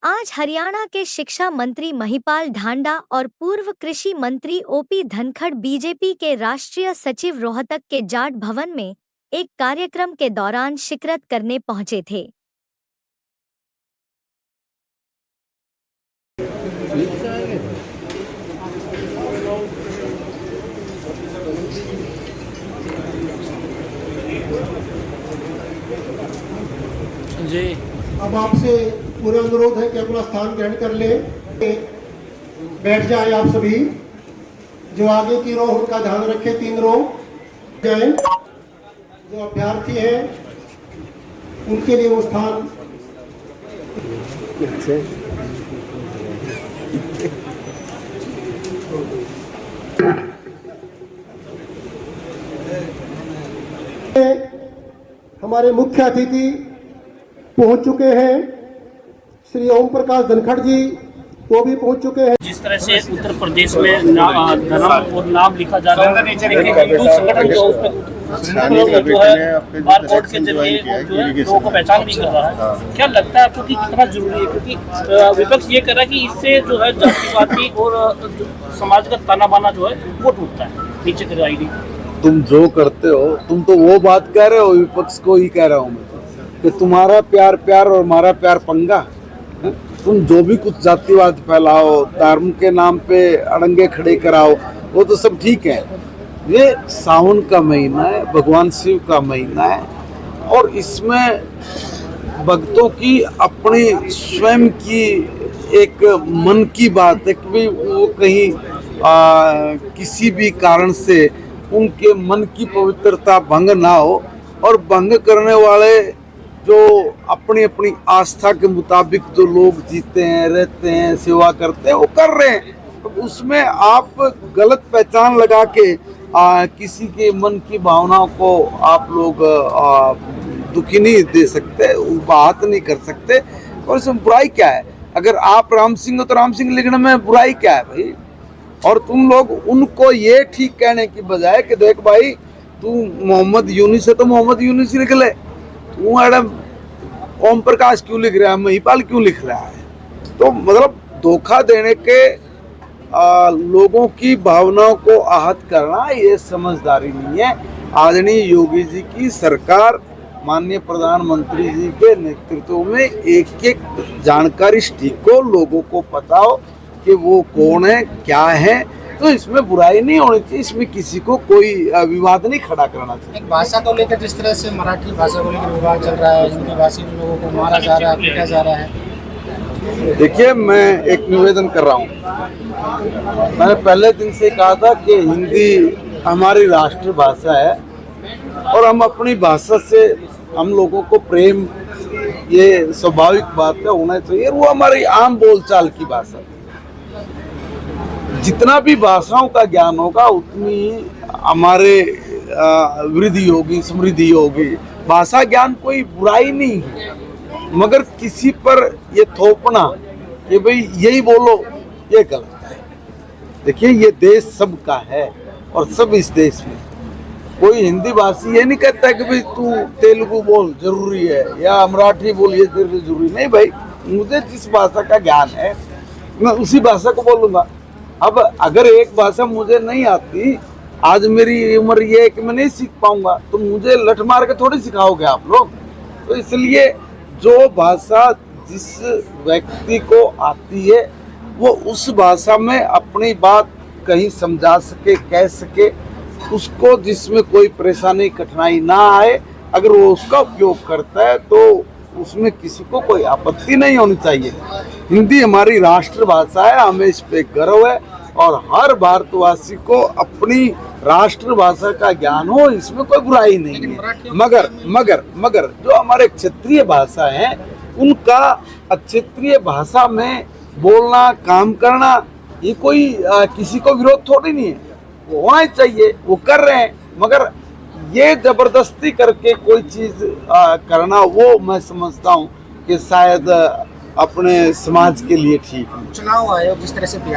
आज हरियाणा के शिक्षा मंत्री महिपाल ढांडा और पूर्व कृषि मंत्री ओपी धनखड़ बीजेपी के राष्ट्रीय सचिव रोहतक के जाट भवन में एक कार्यक्रम के दौरान शिरकत करने पहुंचे थे। जी अब आपसे पूरा अनुरोध है कि अपना स्थान ग्रहण कर ले, बैठ जाए आप सभी। जो आगे की रो उनका ध्यान रखें, 3 रो जाए। जो अभ्यर्थी हैं उनके लिए वो स्थान हमारे मुख्य अतिथि पहुंच चुके हैं। श्री ओम प्रकाश धनखड़ जी वो भी पहुंच चुके हैं। जिस तरह से उत्तर प्रदेश में धर्म और नाम लिखा जा रहा है, हिंदू संगठन जो है बारकोड के जरिए जो है लोगों को पहचान नहीं कर रहा है, क्या लगता है आपको कि कितना जरूरी है? क्योंकि विपक्ष ये कर रहा है कि इससे जो है जातिवादी और समाज का ताना बाना जो है वो टूटता है नीचे की आईडी। तुम जो करते हो, तुम तो वो बात कह रहे हो, विपक्ष को ही कह रहा हूँ मैं कि तुम्हारा प्यार प्यार और हमारा प्यार पंगा। तुम जो भी कुछ जातिवाद फैलाओ, धर्म के नाम पे अड़ंगे खड़े कराओ, वो तो सब ठीक है। ये सावन का महीना है, भगवान शिव का महीना है, और इसमें भक्तों की अपनी स्वयं की एक मन की बात है कि भाई वो कहीं किसी भी कारण से उनके मन की पवित्रता भंग ना हो, और भंग करने वाले जो अपनी अपनी आस्था के मुताबिक जो लोग जीते हैं, रहते हैं, सेवा करते हैं, वो कर रहे हैं। तो उसमें आप गलत पहचान लगा के किसी के मन की भावनाओं को आप लोग दुखी नहीं दे सकते, बात नहीं कर सकते। और इसमें बुराई क्या है? अगर आप राम सिंह हो तो राम सिंह लिखने में बुराई क्या है भाई? और तुम लोग उनको ये ठीक कहने की बजाय कि देख भाई तू मोहम्मद यूनिस है तो मोहम्मद यूनिस लिख ले, तू मैडम ओम प्रकाश क्यों लिख रहा है, महिपाल क्यों लिख रहा है? तो मतलब धोखा देने के लोगों की भावनाओं को आहत करना ये समझदारी नहीं है। आदरणीय योगी जी की सरकार, माननीय प्रधानमंत्री जी के नेतृत्व में एक एक जानकारी स्टिक को लोगों को पता हो कि वो कौन है, क्या है, तो इसमें बुराई नहीं होनी चाहिए, इसमें किसी को कोई विवाद नहीं खड़ा करना चाहिए। एक भाषा को लेकर जिस तरह से मराठी भाषा को लेकर विवाद चल रहा है, हिंदी भाषी लोगों को मारा जा रहा है, पीटा जा रहा है। देखिए, मैं एक निवेदन कर रहा हूँ। मैंने पहले दिन से कहा था कि हिंदी हमारी राष्ट्र भाषा है और हम अपनी भाषा से हम लोगों को प्रेम, ये स्वाभाविक बात है, होना चाहिए। वो हमारी आम बोलचाल की भाषा है। जितना भी भाषाओं का ज्ञान होगा उतनी हमारे वृद्धि होगी, समृद्धि होगी। भाषा ज्ञान कोई बुराई नहीं है, मगर किसी पर ये थोपना कि भाई यही बोलो, ये गलत है। देखिए, ये देश सबका है और सब इस देश में, कोई हिंदी भाषी ये नहीं कहता कि भाई तू तेलुगु बोल जरूरी है या मराठी बोल ये जरूरी नहीं। भाई मुझे जिस भाषा का ज्ञान है मैं उसी भाषा को बोलूँगा। अब अगर एक भाषा मुझे नहीं आती, आज मेरी उम्र ये है कि मैं नहीं सीख पाऊंगा, तो मुझे लठ मार के थोड़ी सिखाओगे आप लोग। तो इसलिए जो भाषा जिस व्यक्ति को आती है वो उस भाषा में अपनी बात कहीं समझा सके, कह सके, उसको जिसमें कोई परेशानी कठिनाई ना आए, अगर वो उसका उपयोग करता है तो उसमें किसी को कोई आपत्ति नहीं होनी चाहिए। हिंदी हमारी राष्ट्रभाषा है, हमें इस पे गर्व है, और हर भारतवासी को अपनी राष्ट्रभाषा का ज्ञान हो, इसमें कोई बुराई नहीं है। मगर मगर मगर जो हमारे क्षेत्रीय भाषा है, उनका क्षेत्रीय भाषा में बोलना, काम करना, ये कोई किसी को विरोध थोड़ी नहीं है, वो होना ही चाहिए, वो कर रहे हैं। मगर ये जबरदस्ती करके कोई चीज करना, वो मैं समझता हूँ कि शायद अपने समाज के लिए ठीक है। चुनाव आयोग जिस तरह से